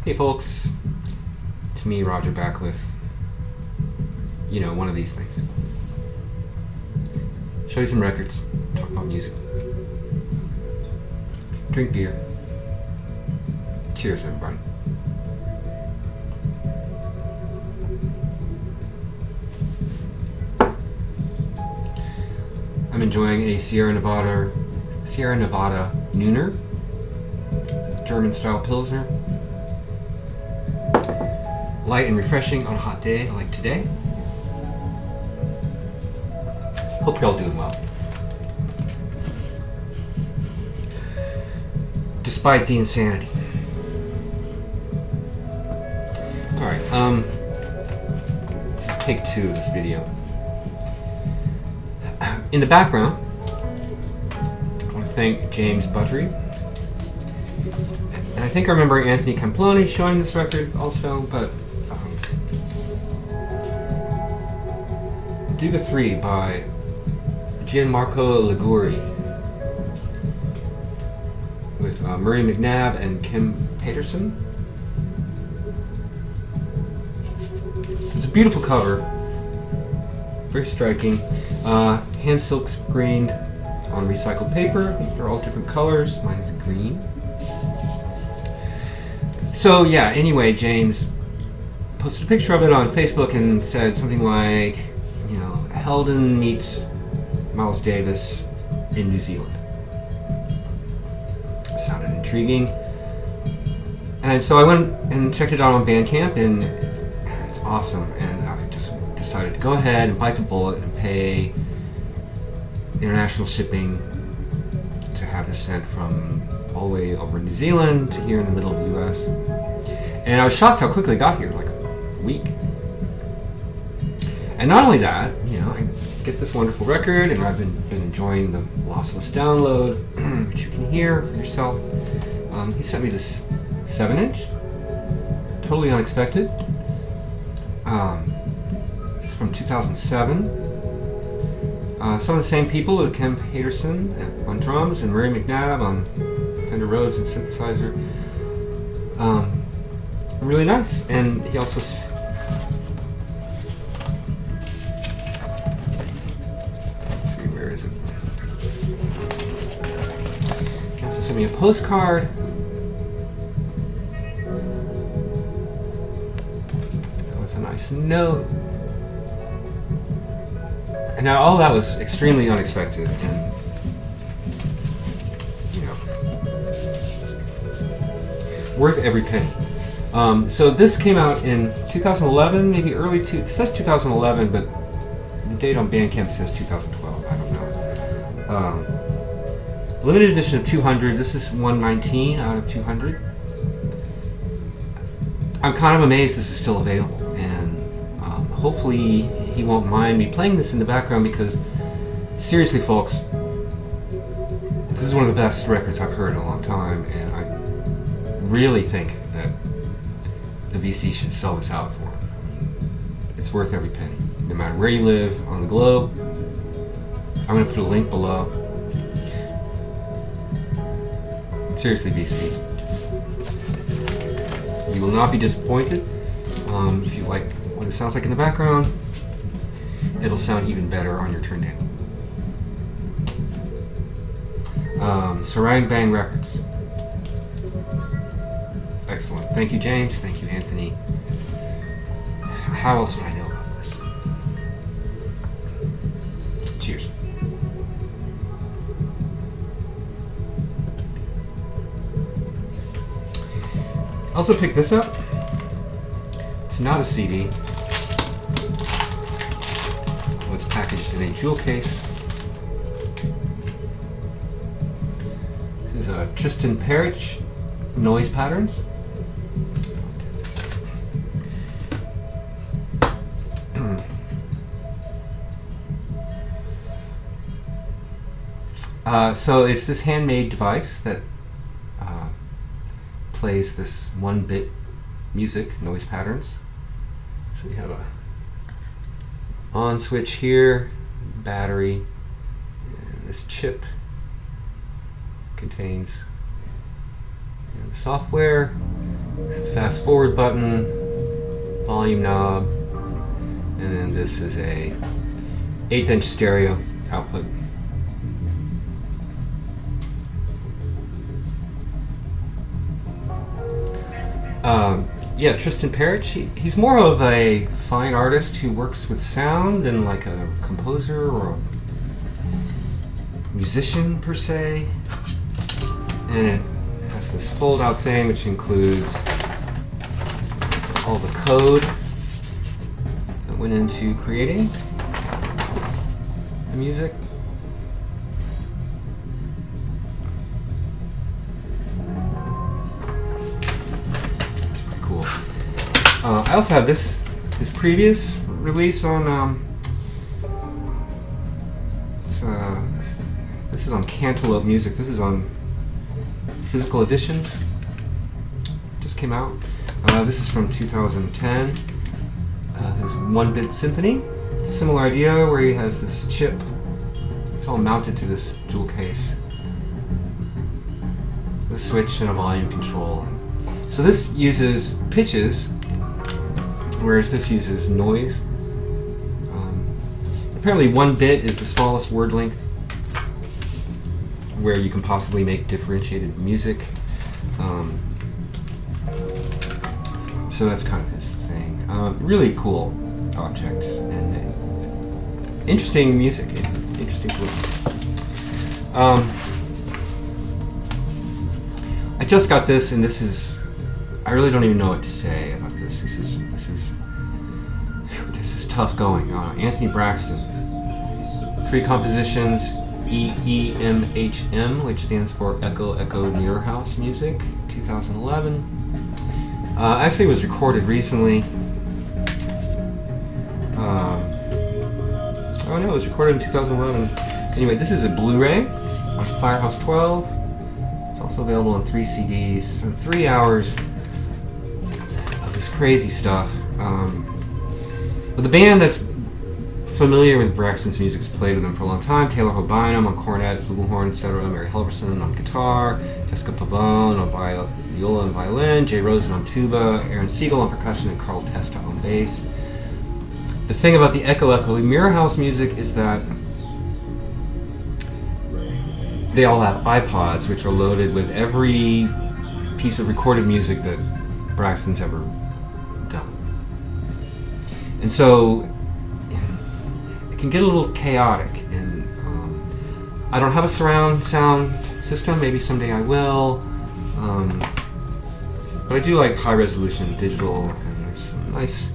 Hey folks, it's me, Roger, back with, one of these things. Show you some records, talk about music, drink beer. Cheers, everybody. I'm enjoying a Sierra Nevada Nooner, German-style Pilsner. Light and refreshing on a hot day like today. Hope you're all doing well. Despite the insanity. Alright, this is take 2 of this video. In the background, I want to thank James Buttery. And I think I remember Anthony Camploni showing this record also, but Duga 3 by Gianmarco Liguri with Murray McNabb and Kim Peterson. It's a beautiful cover, very striking. Hand silk screened on recycled paper. They're all different colors. Mine is green. So yeah, anyway, James posted a picture of it on Facebook and said something like, Helden meets Miles Davis in New Zealand. Sounded intriguing. And so I went and checked it out on Bandcamp, and it's awesome. And I just decided to go ahead and bite the bullet and pay international shipping to have this sent from all the way over New Zealand to here in the middle of the US. And I was shocked how quickly it got here, like a week. And not only that, I get this wonderful record, and I've been enjoying the lossless download, which you can hear for yourself. He sent me this 7-inch, totally unexpected. This is from 2007. Some of the same people with Kim Peterson on drums and Murray McNabb on Fender Rhodes and synthesizer. Really nice. And he also sent me a postcard with a nice note. And now all that was extremely unexpected and worth every penny. So this came out in 2011, maybe it says 2011, but the date on Bandcamp says 2012. I don't know. Limited edition of 200. This is 119 out of 200. I'm kind of amazed this is still available, and hopefully he won't mind me playing this in the background, because seriously, folks, this is one of the best records I've heard in a long time, and I really think that the VC should sell this out for him. It's worth every penny, no matter where you live on the globe. I'm going to put a link below. Seriously, VC, you will not be disappointed. If you like what it sounds like in the background, it'll sound even better on your turntable. Sarang Bang Records. Excellent. Thank you, James. Thank you, Anthony. How else would I know about this? Cheers. Also picked this up. It's not a CD. It's packaged in a jewel case. This is a Tristan Perich Noise Patterns. So it's this handmade device that plays this 1-bit music, noise patterns. So you have a on switch here, battery, and this chip contains the software, Fast forward button, volume knob, and then this is a 1/8" stereo output. Yeah, Tristan Perich, he's more of a fine artist who works with sound than like a composer or a musician per se. And it has this fold out thing which includes all the code that went into creating the music. I also have his previous release on this is on Cantaloupe Music. This is on Physical Editions. Just came out. This is from 2010. His 1-Bit Symphony. Similar idea where he has this chip. It's all mounted to this jewel case. The switch and a volume control. So this uses pitches, whereas this uses noise. Apparently 1 bit is the smallest word length where you can possibly make differentiated music. So that's kind of his thing. Really cool object and interesting music. Interesting to listen. I just got this, and this is, I really don't even know what to say about this. This is tough going. Anthony Braxton, 3 compositions, EEMHM, which stands for Echo Echo Mirror House Music, 2011. Actually, it was recorded recently. Oh no, it was recorded in 2011. Anyway, this is a Blu-ray on Firehouse 12. It's also available on 3 CDs. So 3 hours of this crazy stuff. But the band that's familiar with Braxton's music has played with him for a long time. Taylor Hobynum on cornet, flugelhorn, etc. Mary Halverson on guitar. Jessica Pavone on viola and violin. Jay Rosen on tuba. Aaron Siegel on percussion. And Carl Testa on bass. The thing about the Echo Echo Mirror House music is that they all have iPods, which are loaded with every piece of recorded music that Braxton's ever done. And so it can get a little chaotic, and I don't have a surround sound system. Maybe someday I will, but I do like high resolution digital, and there's some nice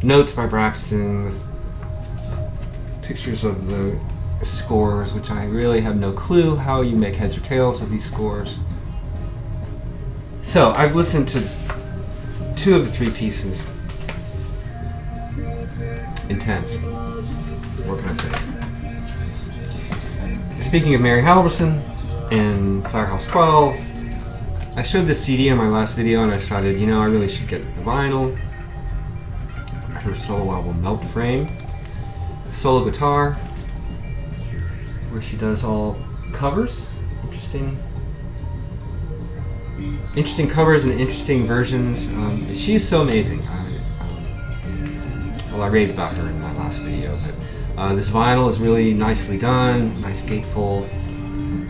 notes by Braxton with pictures of the scores, which I really have no clue how you make heads or tails of these scores. So I've listened to 2 of the 3 pieces. Intense. What can I say? Speaking of Mary Halverson and Firehouse 12, I showed this CD in my last video and I decided, you know, I really should get the vinyl. Her solo album Melt Frame. Solo guitar, where she does all covers. Interesting covers and interesting versions. She is so amazing. Well, I raved about her in my last video, but this vinyl is really nicely done. Nice gatefold,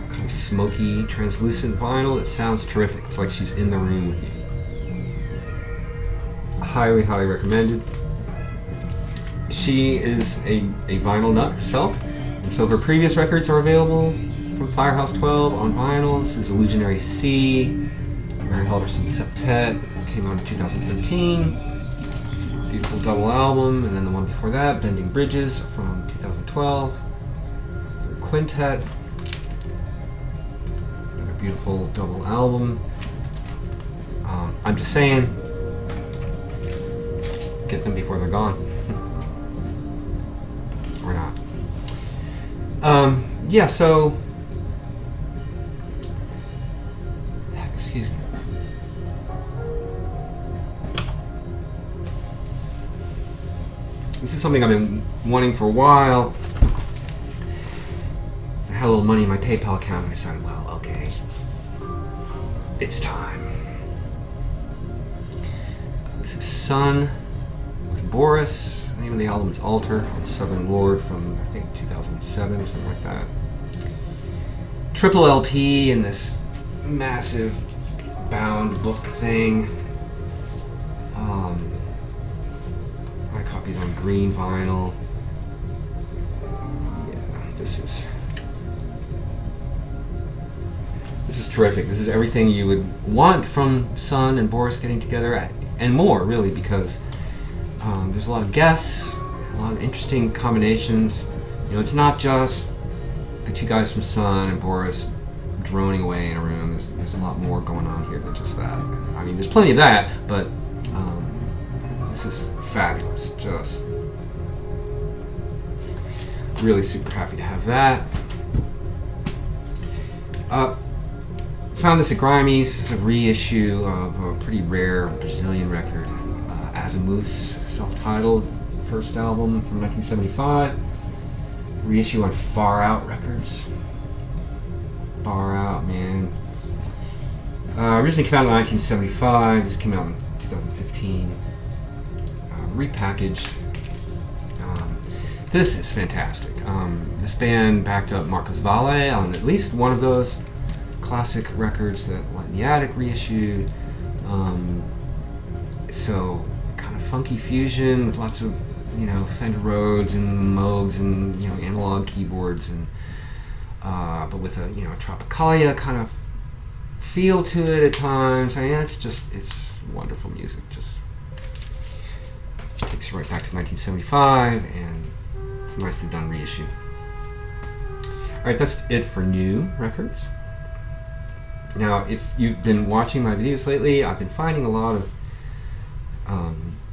kind of smoky, translucent vinyl. It sounds terrific. It's like she's in the room with you. Highly, highly recommended. She is a vinyl nut herself, and so her previous records are available from Firehouse 12 on vinyl. This is Illusionary C, Mary Halverson Septet, came out in 2013. Beautiful double album, and then the one before that, Bending Bridges from 2012. Third quintet, another beautiful double album. I'm just saying, get them before they're gone. Or not. Yeah, so excuse me. This is something I've been wanting for a while. I had a little money in my PayPal account and I decided, well, okay, it's time. This is Sun with Boris. The name of the album is Altar. It's Southern Lord from, I think, 2007 or something like that. Triple LP in this massive bound book thing. My copy's on green vinyl. Yeah, this is terrific. This is everything you would want from Sun and Boris getting together, and more, really, because there's a lot of guests, a lot of interesting combinations. You know, it's not just the two guys from Sun and Boris droning away in a room. There's a lot more going on here than just that. I mean, there's plenty of that, but this is fabulous. Just really super happy to have that. Found this at Grimey's. It's a reissue of a pretty rare Brazilian record, Azimuth's self-titled first album from 1975. Reissue on Far Out Records. Far Out, man. Originally came out in 1975. This came out in 2015. Repackaged. This is fantastic. This band backed up Marcos Valle on at least one of those classic records that Light in the Attic reissued. So kind of funky fusion with lots of, you know, Fender Rhodes and Moogs and, you know, analog keyboards, and but with a, you know, Tropicalia kind of feel to it at times. I mean, it's wonderful music. Just takes you right back to 1975, and it's a nicely done reissue. All right, that's it for new records. Now, if you've been watching my videos lately, I've been finding a lot of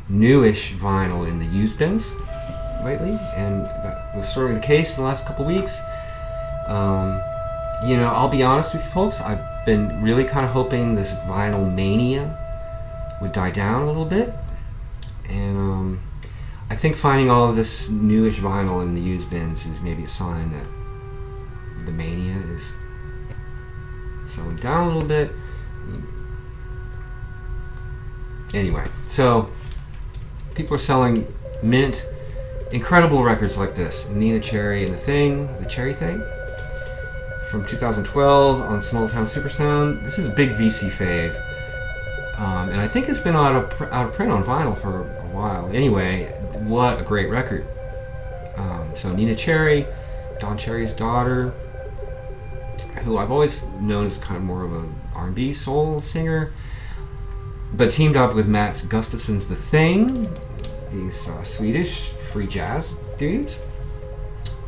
newish vinyl in the used bins lately, and that was sort of the case the last couple weeks. You know, I'll be honest with you folks, I've been really kind of hoping this vinyl mania would die down a little bit, and I think finding all of this newish vinyl in the used bins is maybe a sign that the mania is slowing down a little bit. Anyway, so people are selling mint, incredible records like this. Nina Cherry and the Cherry Thing from 2012 on Small Town Supersound. This is a big VC fave, and I think it's been out of print on vinyl for a while. Anyway, what a great record. So Nina Cherry, Don Cherry's daughter, who I've always known as kind of more of an R&B soul singer, but teamed up with Mats Gustafsson's The Thing, these Swedish free jazz dudes,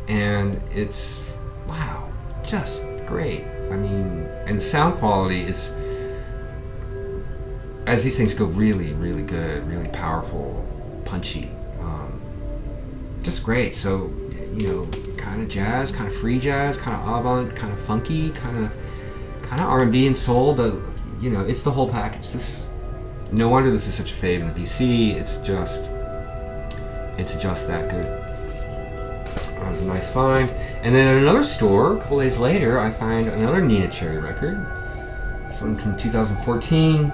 and it's, wow, just great. I mean, and the sound quality is, as these things go, really, really good, really powerful, punchy, just great. So, you know, kind of jazz, kind of free jazz, kind of avant, kind of funky, kind of R&B and soul, but, you know, it's the whole package. No wonder this is such a fave in the VC. It's just that good. That was a nice find. And then at another store, a couple days later, I find another Nina Cherry record. This one from 2014,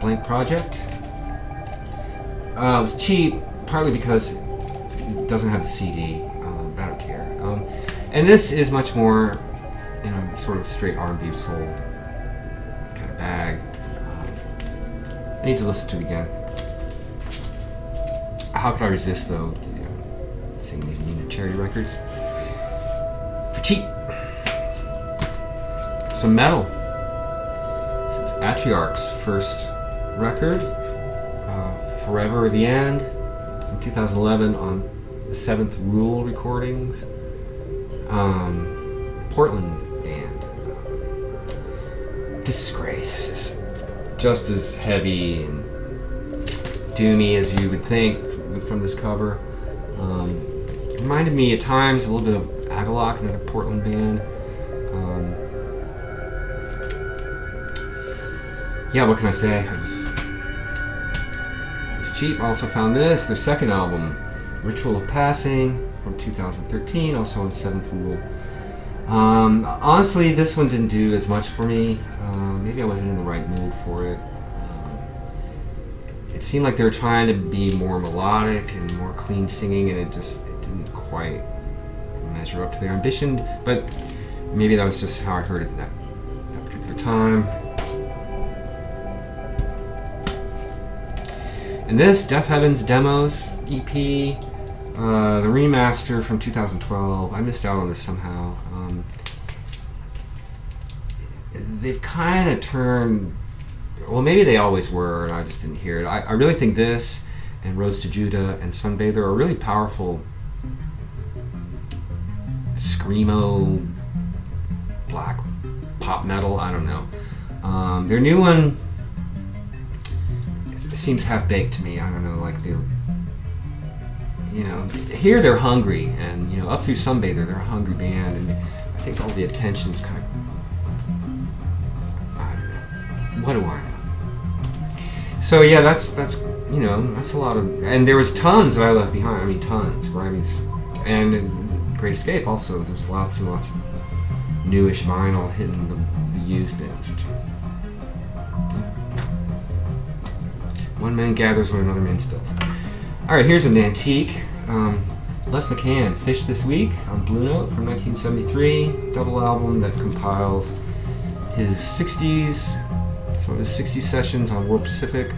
Blank Project. It was cheap, partly because it doesn't have the CD. But I don't care. And this is much more in a sort of straight R&B soul kind of bag. I need to listen to it again. How could I resist, though, you know, seeing these Nina Cherry records for cheap? Some metal. This is Atriarch's first record, Forever the End, from 2011 on the Seventh Rule recordings. Portland band. This is great. This is just as heavy and doomy as you would think from this cover. Reminded me at times a little bit of Agalloch, another Portland band. Yeah, what can I say? It was cheap. I also found this, their second album, Ritual of Passing, from 2013, also on Seventh Rule. Honestly, this one didn't do as much for me. Maybe I wasn't in the right mood for it. it seemed like they were trying to be more melodic and more clean singing, and it didn't quite measure up to their ambition. But maybe that was just how I heard it at that particular time. And this, Deaf Heaven's Demos EP, the remaster from 2012. I missed out on this somehow. They've kind of turned, well, maybe they always were and I just didn't hear it. I really think this and Roads to Judah and Sunbather are really powerful screamo black pop metal. I don't know. Their new one seems half-baked to me. I don't know, like they're, here they're hungry, and up through Sunbather they're a hungry band, and I think all the attention's kind of, I don't know, what do I know? So yeah, that's a lot of, and there was tons that I left behind. I mean, tons, Grammys, and Great Escape also. There's lots and lots of newish vinyl hitting the used bins. One man gathers when another man spills. All right, here's an antique. Les McCann, Fish This Week on Blue Note from 1973, double album that compiles his 60s, from his 60s sessions on World Pacific.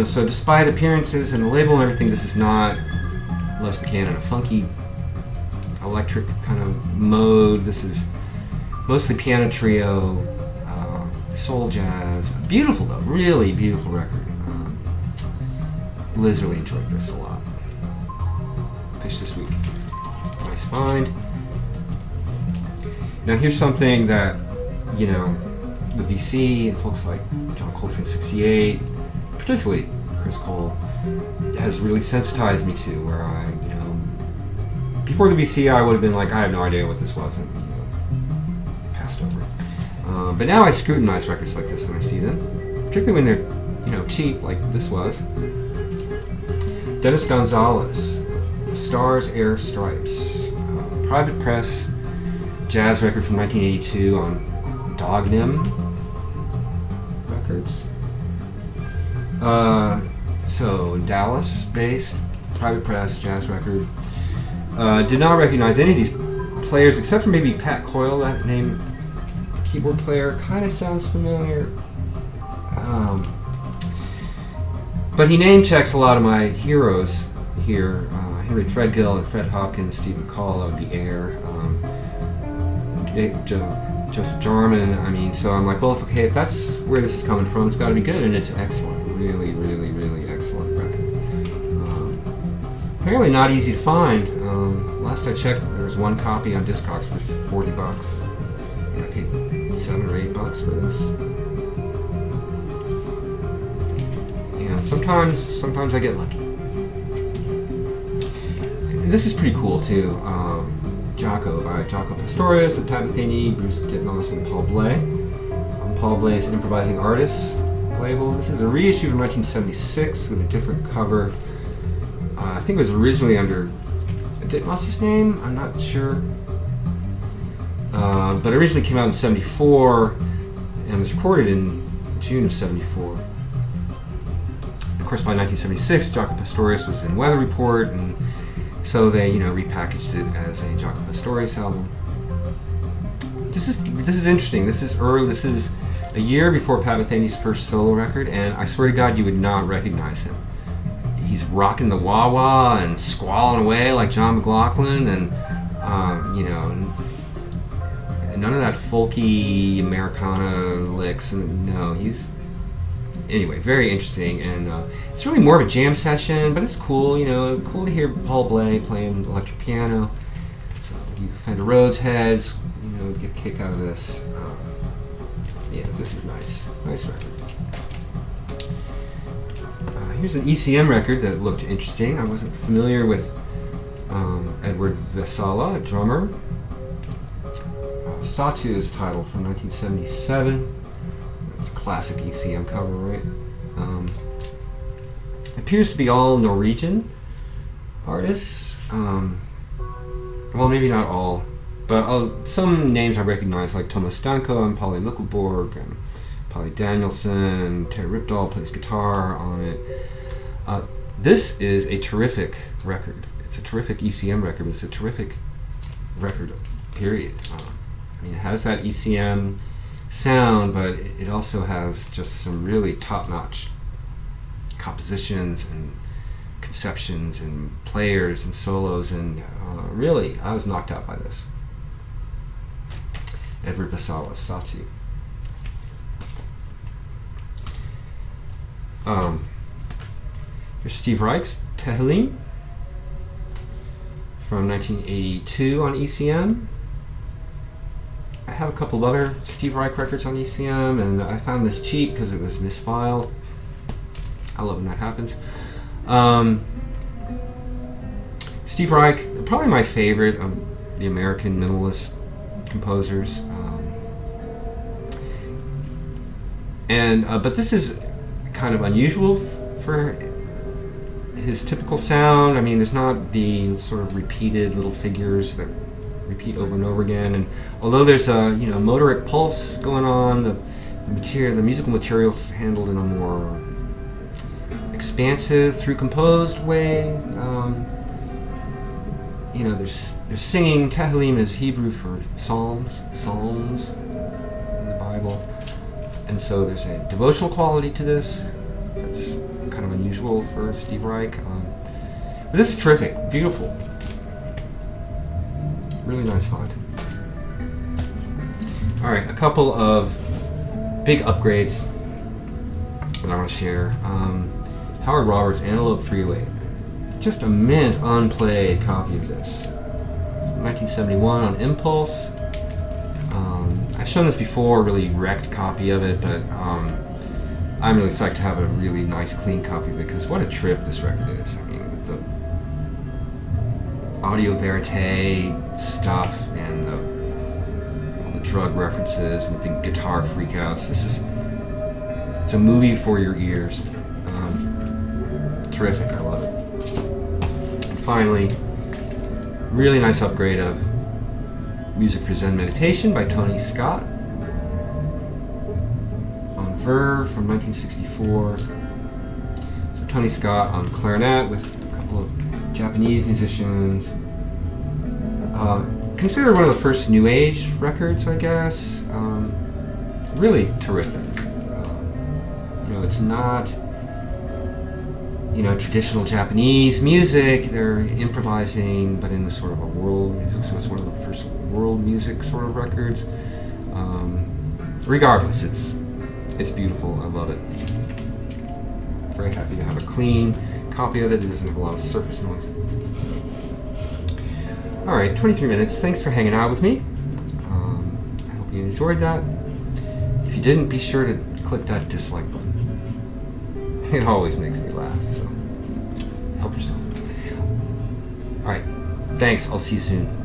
So despite appearances and the label and everything, this is not Les McCann in a funky electric kind of mode. This is mostly piano trio, soul jazz. Beautiful though, really beautiful record. Liz really enjoyed this a lot. Fish This Week. Nice find. Now here's something that, the VC and folks like John Coltrane 68, particularly Chris Cole, has really sensitized me to, where I, before the VC I would have been like, I have no idea what this was, and passed over it. But now I scrutinize records like this when I see them, particularly when they're, cheap, like this was. Dennis Gonzalez, Stars, Air, Stripes, private press jazz record from 1982 on Dognim Records. So Dallas-based private press jazz record. Did not recognize any of these players except for maybe Pat Coyle. That name, keyboard player, kind of sounds familiar. But he name checks a lot of my heroes here. Henry Threadgill and Fred Hopkins, Steve McCall, that would be Air. Joseph Jarman. So I'm like, well, okay, if that's where this is coming from, it's got to be good, and it's excellent. Really, really, really excellent record. Apparently not easy to find. Last I checked, there was one copy on Discogs for $40. I paid $7 or $8 for this. Sometimes I get lucky. This is pretty cool too. Jaco by Jaco Pastorius with Pat Metheny, Bruce Titmoss, and Paul Bley. On Paul Bley's Improvising Artists label. This is a reissue from 1976 with a different cover. I think it was originally under Titmoss's name. I'm not sure. But it originally came out in 74 and was recorded in June of 74. Of course, by 1976, Jaco Pastorius was in Weather Report, and so they, repackaged it as a Jaco Pastorius album. This is interesting. This is early. This is a year before Pat Metheny's first solo record, and I swear to God, you would not recognize him. He's rocking the wah-wah and squalling away like John McLaughlin, and none of that folky Americana licks. And no, anyway, very interesting, and it's really more of a jam session, but it's cool, cool to hear Paul Bley playing electric piano. So you Fender Rhodes heads, get a kick out of this. This is nice record. Here's an ECM record that looked interesting. I wasn't familiar with Edward Vesala, a drummer. Satu is a title from 1977. It's a classic ECM cover, right? Appears to be all Norwegian artists. Well, maybe not all, but some names I recognize, like Thomas Stanko and Polly Mikkelborg and Polly Danielson, Terry Ripdahl plays guitar on it. This is a terrific record. It's a terrific ECM record, but it's a terrific record, period. I mean, it has that ECM sound, but it also has just some really top-notch compositions and conceptions and players and solos, and really, I was knocked out by this. Edward Vassalis, Satu. Here's Steve Reich's Tehillim from 1982 on ECM. I have a couple of other Steve Reich records on ECM, and I found this cheap because it was misfiled. I love when that happens. Steve Reich, probably my favorite of the American minimalist composers. But this is kind of unusual for his typical sound. I mean, there's not the sort of repeated little figures that repeat over and over again. And although there's a motoric pulse going on, the musical material's handled in a more expansive, through composed way. There's singing. Tehillim is Hebrew for psalms in the Bible, and so there's a devotional quality to this that's kind of unusual for Steve Reich. But this is terrific, beautiful, really nice font. All right, a couple of big upgrades that I want to share. Howard Roberts' Antelope Freeway. Just a mint unplayed copy of this. From 1971 on Impulse. I've shown this before, a really wrecked copy of it, but I'm really psyched to have a really nice clean copy because what a trip this record is. I mean, with the audio verite stuff and all the drug references and the big guitar freakouts. It's a movie for your ears. Terrific, I love it. And finally, really nice upgrade of Music for Zen Meditation by Tony Scott on Verve from 1964. So Tony Scott on clarinet with a couple of Japanese musicians. Considered one of the first New Age records, I guess. Really terrific. It's not traditional Japanese music. They're improvising, but in a sort of a world music. So it's one of the first world music sort of records. Regardless, it's beautiful. I love it. Very happy to have a clean copy of it. It doesn't have a lot of surface noise. All right, 23 minutes. Thanks for hanging out with me. I hope you enjoyed that. If you didn't, be sure to click that dislike button. It always makes me laugh, so help yourself. All right, thanks. I'll see you soon.